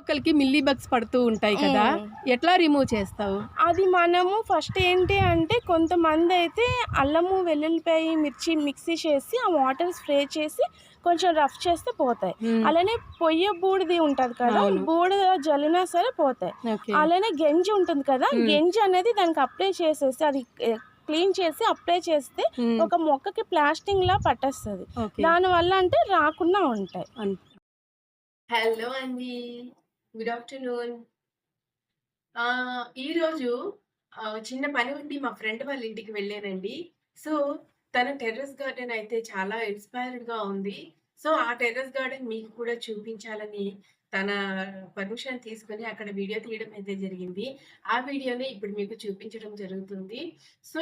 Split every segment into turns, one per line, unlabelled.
మొక్కలకి milli bugs పడుతూ ఉంటాయి కదా, ఎట్లా రిమూవ్ చేస్తావు?
అది మనము ఫస్ట్ ఏంటి అంటే కొంతమంది అయితే అల్లము వెల్లుల్లిపాయ మిర్చి మిక్సీ చేసి ఆ వాటర్ స్ప్రే చేసి కొంచెం రఫ్ చేస్తే పోతాయి. అలానే పొయ్య బూడిది ఉంటుంది కదా, బూడిద జల్లినా సరే పోతాయి. అలానే గంజి ఉంటుంది కదా, గంజి అనేది దానికి అప్లై చేసేసి అది క్లీన్ చేసి అప్లై చేస్తే ఒక మొక్కకి ప్లాస్టింగ్ లా పట్టేస్తుంది. దానివల్ల అంటే రాకుండా ఉంటాయి.
హలో అండి, గుడ్ ఆఫ్టర్నూన్. ఈరోజు చిన్న పని ఉండి మా ఫ్రెండ్ వాళ్ళ ఇంటికి వెళ్ళానండి. సో తన టెర్రస్ గార్డెన్ అయితే చాలా ఇన్స్పైర్డ్గా ఉంది. సో ఆ టెర్రస్ గార్డెన్ మీకు కూడా చూపించాలని తన పర్మిషన్ తీసుకొని అక్కడ వీడియో తీయడం అయితే జరిగింది. ఆ వీడియోని ఇప్పుడు మీకు చూపించడం జరుగుతుంది. సో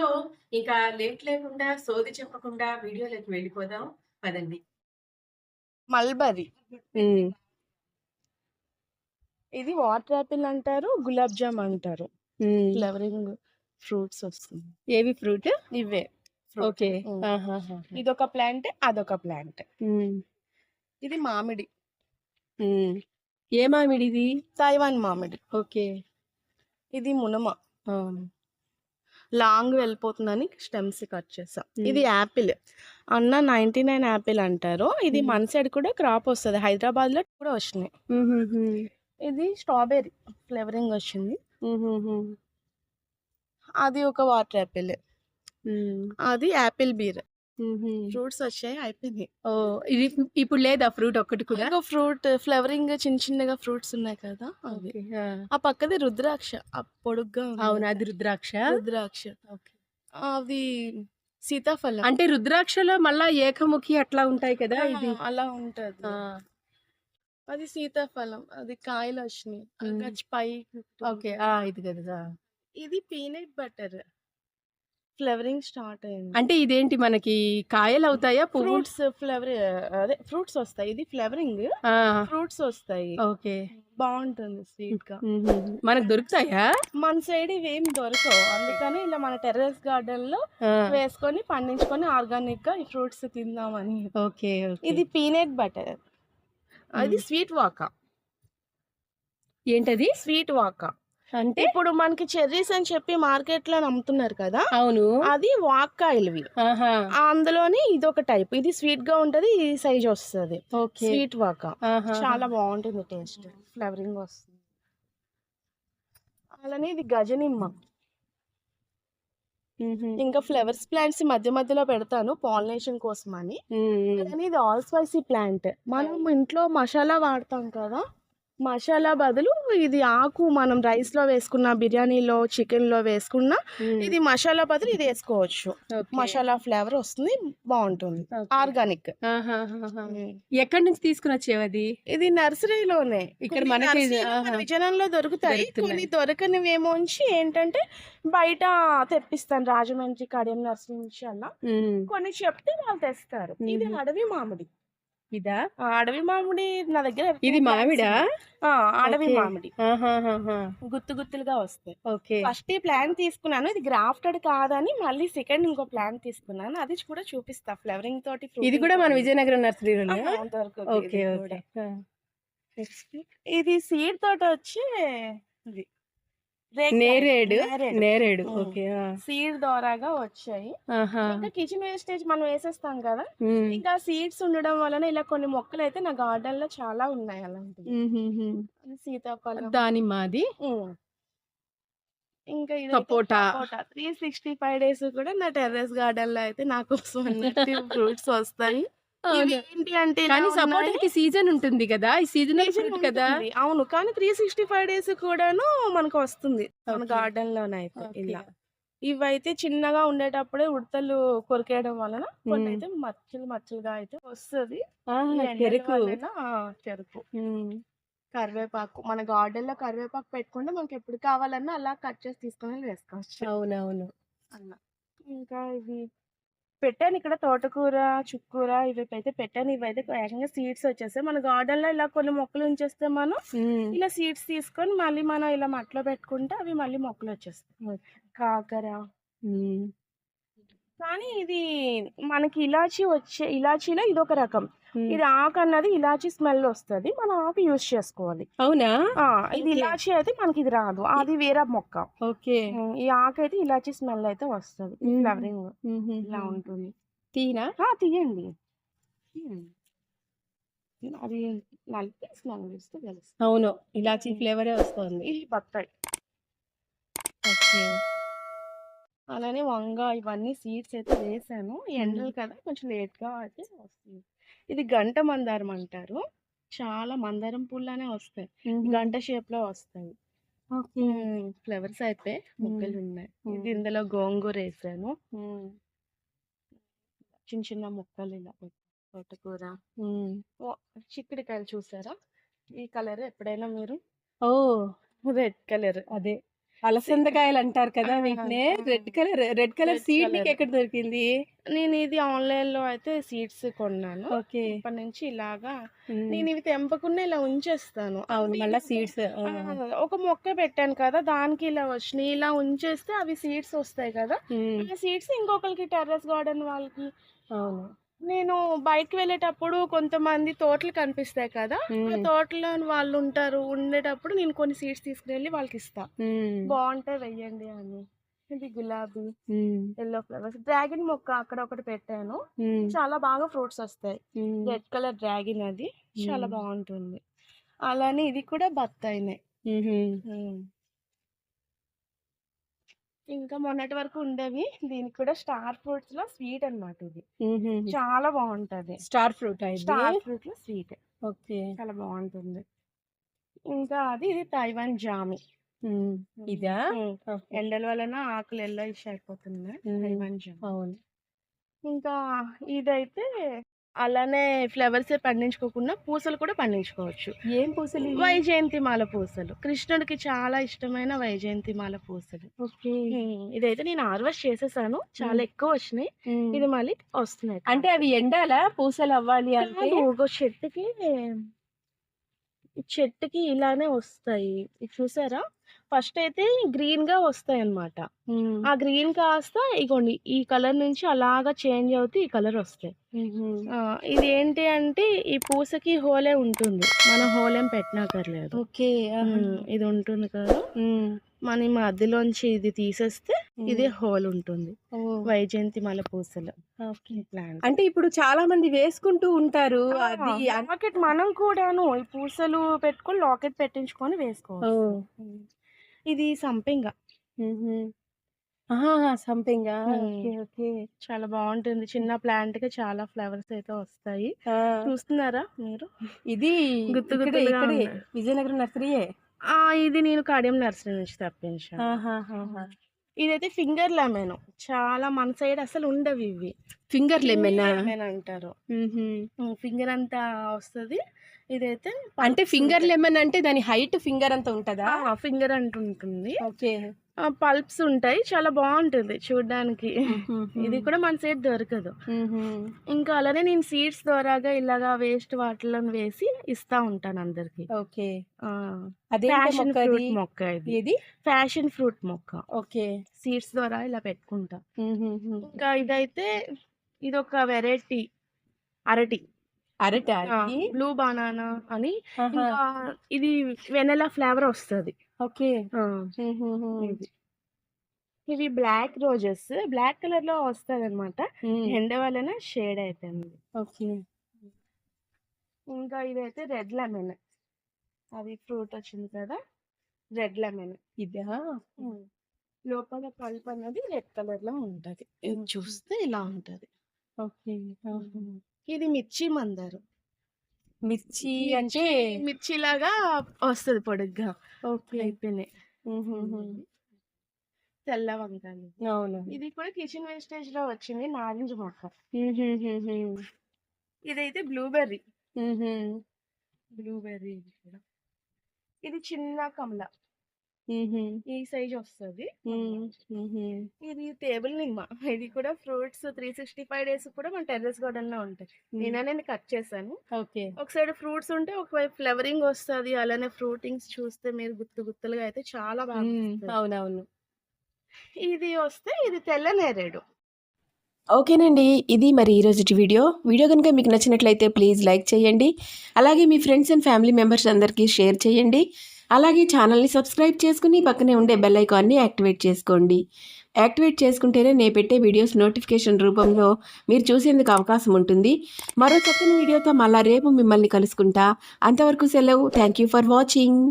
ఇంకా లేట్ లేకుండా సోది చెప్పకుండా వీడియోలోకి వెళ్ళిపోదాం పదండి.
మల్బరీ, ఇది వాటర్ యాపిల్ అంటారు, గులాబ్ జామ్ అంటారు. ఫ్లవరింగ్ ఫ్రూట్స్ వస్తుంది.
ఏవి ఫ్రూట్?
ఇవే.
ఓకే.
ఇదొక ప్లాంట్, అదొక ప్లాంట్. ఇది మామిడి.
ఏ మామిడి ఇది?
తైవాన్ మామిడి.
ఓకే.
ఇది మునమ, లాంగ్ వెళ్ళిపోతుందని స్టెమ్స్ కట్ చేసాం. ఇది యాపిల్ అన్న 99 యాపిల్ అంటారు. ఇది మన సైడ్ కూడా క్రాప్ వస్తుంది, హైదరాబాద్ లో కూడా వచ్చినాయి. ఇది స్ట్రాబెర్రీ ఫ్లేవరింగ్ వచ్చింది. అది ఒక వాటర్ యాపిల్. అది యాపిల్ బీర్. ఫ్రూట్స్ వచ్చాయి, అయిపోయినాయి.
ఇది ఇప్పుడు లేదా ఫ్రూట్ ఒక్కటి కూడా?
ఫ్రూట్ ఫ్లేవరింగ్ చిన్న చిన్నగా ఫ్రూట్స్ ఉన్నాయి కదా, అది. ఆ పక్కది రుద్రాక్ష, పొడుగ్గా.
అవును, అది రుద్రాక్ష.
రుద్రాక్ష. అది సీతాఫలం.
అంటే రుద్రాక్షలో మళ్ళా ఏకముఖి అట్లా ఉంటాయి కదా, ఇది
అలా ఉంటది. అది సీతాఫలం, అది కాయలు వచ్చినాయి పై.
ఓకే, ఇది కదా.
ఇది పీనట్ బటర్, ఫ్లేవరింగ్ స్టార్ట్ అయింది.
అంటే ఇదేంటి మనకి కాయలు అవుతాయా?
ఫ్రూట్స్ ఫ్లేవర్, అదే ఫ్రూట్స్ వస్తాయి. ఇది ఫ్లేవరింగ్ ఫ్రూట్స్ వస్తాయి.
ఓకే,
బాగుంటుంది స్వీట్ గా.
మనకు దొరుకుతాయా?
మన సైడ్ ఇవేం దొరకవు, అందుకని ఇలా మన టెర్రస్ గార్డెన్ లో వేసుకొని పండించుకొని ఆర్గానిక్ గా ఈ ఫ్రూట్స్ తిందామని.
ఓకే.
ఇది పీనట్ బటర్. అది స్వీట్ వాకా.
ఏంటది
స్వీట్ వాకా
అంటే?
ఇప్పుడు మనకి చెర్రీస్ అని చెప్పి మార్కెట్ లో అమ్ముతున్నారు కదా.
అవును,
అది వాక్కాయలువి. అందులోని ఇదొక టైప్. ఇది స్వీట్ గా ఉంటది, ఈ సైజ్ వస్తుంది. స్వీట్ వాకా చాలా బాగుంటుంది, టేస్ట్ ఫ్లేవరింగ్ వస్తుంది. అలానే ఇది గజనిమ్మ. ఇంకా ఫ్లవర్స్ ప్లాంట్స్ మధ్య మధ్యలో పెడతాను పాలినేషన్ కోసం అని. ఇది ఆల్ స్పైసీ ప్లాంట్. మనం ఇంట్లో మసాలా వాడతాం కదా, మసాలా బదులు ఇది ఆకు మనం రైస్ లో వేసుకున్న, బిర్యానీలో చికెన్ లో వేసుకున్న, ఇది మసాలా బదులు ఇది వేసుకోవచ్చు. మసాలా ఫ్లేవర్ వస్తుంది, బాగుంటుంది, ఆర్గానిక్.
ఎక్కడి నుంచి తీసుకుని వచ్చేవది?
ఇది నర్సరీలోనే, ఇక్కడ మనకి విజయనగరంలో దొరుకుతాయి. కొన్ని దొరకనివి ఏమో ఏంటంటే బయట తెప్పిస్తాను, రాజమండ్రి కడియం నర్సరీ నుంచి అలా కొన్ని చెప్తే వాళ్ళు తెస్తారు. ఇది అడవి మామిడి.
ఇదా
అడవి మామిడి నా దగ్గర.
ఇది మామిడా?
అడవి మామిడి గుత్తు గుత్తులుగా వస్తాయి.
ఓకే.
ఫస్ట్ ఈ ప్లాంట్ తీసుకున్నాను, ఇది గ్రాఫ్టెడ్ కాదని మళ్ళీ సెకండ్ ఇంకో ప్లాంట్ తీసుకున్నాను, అది కూడా చూపిస్తా ఫ్లేవరింగ్ తోటి.
ఇది కూడా మన విజయనగరం నర్సరీలో
దొరుకుతుంది. ఇది సీడ్ తోట వచ్చి
నేరేడు. ఓకే.
సీడ్ ద్వారాగా వచ్చాయి. ఇంకా కిచెన్ వేస్టేజ్ మనం వేసేస్తాం కదా, ఇంకా సీడ్స్ ఉండడం వలన ఇలా కొన్ని మొక్కలు అయితే నా గార్డెన్ లో చాలా ఉన్నాయి అలాంటివి. సీతాఫలం,
దానిమ్మది,
ఇంకా ఇది
సపోటా.
365 days కూడా నా టెర్రస్ గార్డెన్ లో అయితే నాకు ఫ్రూట్స్ వస్తాయి. ఏంటి అంటే
కానీ సపోటాకి సీజన్ ఉంటుంది కదా, ఈ సీజనల్ ఫ్రూట్ కదా.
అవును, కానీ 365 days కూడాను మనకు వస్తుంది మన గార్డెన్ లోనైతే. ఇలా ఇవైతే చిన్నగా ఉండేటప్పుడే ఉడతలు కొరికేయడం వలన కొన్ని అయితే మచ్చలుగా అయితే వస్తుంది. చెరుకు, కరివేపాకు, మన గార్డెన్ లో కరివేపాకు పెట్టుకుంటే మనకి ఎప్పుడు కావాలన్నా అలా కట్ చేసి తీసుకొని వేసుకోవచ్చు.
అవునవును.
అలా ఇంకా ఇవి పెట్టాను, ఇక్కడ తోటకూర, చుక్కూర ఇవి అయితే పెట్టాను. ఇవైతే ఏకంగా సీడ్స్ వచ్చేస్తాయి. మన గార్డెన్ లో ఇలా కొన్ని మొక్కలు ఉంచేస్తే మనం ఇలా సీడ్స్ తీసుకొని మళ్ళీ మనం ఇలా మట్లో పెట్టుకుంటే అవి మళ్ళీ మొక్కలు వచ్చేస్తాయి. కాకర, కానీ ఇది మనకి ఇలాచీలో ఇదొక రకం. ఇది ఆకు అన్నది ఇలాచీ స్మెల్ వస్తది. మనం ఆకు యూజ్ చేసుకోవాలి.
అవునా?
ఇది
ఓకే.
ఇలాచీ అయితే మనకి ఇది రాదు. అది వేరే మొక్క.
ఓకే.
ఈ ఆకు అయితే ఇలాచీ స్మెల్ అయితే వస్తది. ఫ్లవరింగ్ ఇలా ఉంటుంది.
తీనా?
తీయండి. అది నలిపి స్మెల్ చూస్తే తెలుస్తుంది.
అవును, ఇలాచీ ఫ్లేవరే వస్తుంది.
ఇది బత్తాయి.
ఓకే.
అలానే వంగ ఇవన్నీ సీడ్స్ అయితే వేసాను. ఎండలు కదా కొంచెం లేట్‌గా అయితే వస్తుంది. ఇది గంట మందారం అంటారు. చాలా మందారం పూల్లానే వస్తాయి. గంట షేప్‌లో వస్తాయి.
ఓకే.
ఫ్లవర్స్ అయితే ముక్కలున్నాయి. ఇది ఇందులో గోంగూర ఏసాను. చిన్న చిన్న ముక్కలు ఇలా తోటకూర. చిక్కుడుకాయలు చూసారా? ఈ కలర్ ఎప్పుడైనా మీరు
ఓ,
రెడ్ కలర్.
అదే అలసందకాయలు అంటారు కదా వీటినే. రెడ్ కలర్ సీడ్ నీకు ఎక్కడ దొరికింది?
నేను ఇది ఆన్లైన్‌లో అయితే సీడ్స్ కొన్నాను.
ఓకే.
ఇప్పటి నుంచి ఇలాగా నేను ఇవి తెంపకుండా ఇలా ఉంచేస్తాను.
అవును, మళ్ళీ సీడ్స్.
ఒక మొక్క పెట్టాను కదా, దానికి ఇలా వచ్చినాయి. ఇలా ఉంచేస్తే అవి సీడ్స్ వస్తాయి కదా. ఆ సీడ్స్ ఇంకొకరికి టెర్రస్ గార్డెన్ వాళ్ళకి.
అవును.
నేను బయటకి వెళ్ళేటప్పుడు కొంతమంది తోటలు కనిపిస్తాయి కదా, ఆ తోటలో వాళ్ళు ఉండేటప్పుడు నేను కొన్ని సీడ్స్ తీసుకుని వాళ్ళకి ఇస్తా. బాగుంటాయి వెయ్యండి అని. ఇది గులాబీ, ఎల్లో ఫ్లవర్స్, డ్రాగన్ మొక్క అక్కడ ఒకటి పెట్టాను. చాలా బాగా ఫ్రూట్స్ వస్తాయి. రెడ్ కలర్ డ్రాగన్, అది చాలా బాగుంటుంది. అలానే ఇది కూడా బత్తాయినే. ఇంకా మొన్నటి వరకు ఉండేవి. దీనికి కూడా స్టార్ ఫ్రూట్స్ లో స్వీట్ అన్నమాట. ఇది చాలా బాగుంటది.
స్టార్ ఫ్రూట్
స్టార్ ఫ్రూట్ లో స్వీట్
ఓకే.
చాలా బాగుంటుంది. ఇంకా ఇది తైవాన్ జామి.
ఇదా?
ఎండల వలన ఆకులు ఎల్లోయిష్ అయిపోతున్నాయి. తైవాన్ జామి.
అవును.
ఇంకా ఇదైతే అలానే ఫ్లవర్స్ పండించుకోకుండా పూసలు కూడా పండించుకోవచ్చు.
ఏం పూసలు?
వైజయంతిమాల పూసలు. కృష్ణుడికి చాలా ఇష్టమైన వైజయంతిమాల పూసలు.
ఓకే.
ఇదైతే నేను హార్వెస్ట్ చేసేసాను. చాలా ఎక్కువ వచ్చినాయి. ఇది మళ్ళీ వస్తున్నాయి.
అంటే అవి ఎండాలా పూసలు అవ్వాలి అంటే?
ఒక చెట్టుకి ఇలానే వస్తాయి. ఇది చూసారా? ఫస్ట్ అయితే గ్రీన్ గా వస్తాయి అన్నమాట. ఆ గ్రీన్ కాస్త ఇగోండి ఈ కలర్ నుంచి అలాగా చేంజ్ అవుతూ ఈ కలర్ వస్తాయి. ఇది ఏంటి అంటే ఈ పూసకి హోలే ఉంటుంది. మనం హోలేం పెట్టనక్కర్లేదు.
ఓకే.
ఇది ఉంటుంది కదా, మన ఈ మధ్యలోంచి ఇది తీసేస్తే ఇది హోల్ ఉంటుంది. వైజయంతిమాల పూసలు ప్లాంట్.
అంటే ఇప్పుడు చాలా మంది వేసుకుంటూ ఉంటారు. అది
లాకెట్ మనం కూడాను ఈ పూసలు పెట్టుకొని లాకెట్ పెట్టించుకొని వేసుకోవాలి. ఇది సంపెంగ.
సంపెంగ. ఓకే.
చాలా బాగుంటుంది. చిన్న ప్లాంట్ కి చాలా ఫ్లవర్స్ అయితే వస్తాయి. చూస్తున్నారా మీరు?
ఇది
గుర్తుగా
విజయనగరం నర్సరీయే.
ఇది నేను కడియం నర్సరీ నుంచి తప్పించాను. ఇదైతే ఫింగర్ లెమన్. చాలా మన సైడ్ అసలు ఉండవు ఇవి.
ఫింగర్ లెమన్
అంటారు. ఫింగర్ అంతా వస్తుంది. ఇదైతే
అంటే ఫింగర్ లెమన్ అంటే దాని హైట్ ఫింగర్ అంతా ఉంటుందా?
ఫింగర్ అంటూ ఉంటుంది.
ఓకే.
పల్ప్స్ ఉంటాయి. చాలా బాగుంటుంది చూడడానికి. ఇది కూడా మన సైడ్ దొరకదు. ఇంకా అలానే నేను సీడ్స్ ద్వారాగా ఇలాగా వేస్ట్ వాటిలో వేసి ఇస్తా ఉంటాను అందరికి.
ఓకే.
ఫ్యాషన్ ఫ్రూట్ మొక్క
ఇది.
ఫ్యాషన్ ఫ్రూట్ మొక్క.
ఓకే.
సీడ్స్ ద్వారా ఇలా పెట్టుకుంటా. ఇంకా ఇదైతే ఇదొక వెరైటీ అరటి. బ్లూ బనానా అని. ఇంకా ఇది వెనెలా ఫ్లేవర్ వస్తుంది.
ఓకే.
ఇవి బ్లాక్ రోజెస్. బ్లాక్ కలర్ లో వస్తుంది అనమాట. ఎండ వలన షేడ్ అయిపోయింది.
ఓకే.
ఇంకా ఇదైతే రెడ్ లెమన్. అది ఫ్రూట్ వచ్చింది కదా, రెడ్ లెమన్.
ఇదా?
లోపల పల్ప్ అన్నది రెడ్ కలర్ లో ఉంటది. ఇది చూస్తే ఇలా ఉంటది.
ఓకే.
ఇది మిర్చి మందారం.
మిర్చి అంటే
మిర్చిలాగా వస్తుంది పొడుగ్గా.
ఓకే.
అయిపోయినాయి. తెల్ల వంకాయలు.
అవును.
ఇది కూడా కిచెన్ వేస్టేజ్ లో వచ్చింది. నారింజ మొక్క. ఇదైతే బ్లూబెర్రీ. ఇది చిన్న కమల. ఈ సైజ్ వస్తుంది. ఇది టేబుల్ నిమ్మ. ఇది కూడా ఫ్రూట్స్ 365 days కూడా మన టెర్రస్ గార్డెన్ లో ఉంటాయి. నేను కట్ చేశాను.
ఓకే.
ఒక సైడ్ ఫ్రూట్స్ ఉంటే ఒకవైపు ఫ్లవరింగ్ వస్తుంది. అలానే ఫ్రూటింగ్స్ చూస్తే మీరు గుత్తులుగా అయితే చాలా బాగా.
అవునవును.
ఇది వస్తే ఇది తెల్ల నేరేడు.
ఓకేనండి. ఇది మరి ఈరోజుటి వీడియో. వీడియో కనుక మీకు నచ్చినట్లయితే ప్లీజ్ లైక్ చేయండి. అలాగే మీ ఫ్రెండ్స్ అండ్ ఫ్యామిలీ మెంబర్స్ అందరికీ షేర్ చేయండి. అలాగే ఛానల్‌ని సబ్స్క్రైబ్ చేసుకుని పక్కనే ఉండే బెల్ ఐకాన్‌ని యాక్టివేట్ చేసుకోండి. యాక్టివేట్ చేసుకుంటేనే నేను పెట్టే వీడియోస్ నోటిఫికేషన్ రూపంలో మీరు చూసేందుకు అవకాశం ఉంటుంది. మరో చక్కని వీడియోతో మళ్ళా రేపు మిమ్మల్ని కలుసుకుంటా. అంతవరకు సెలవు. Thank you for watching.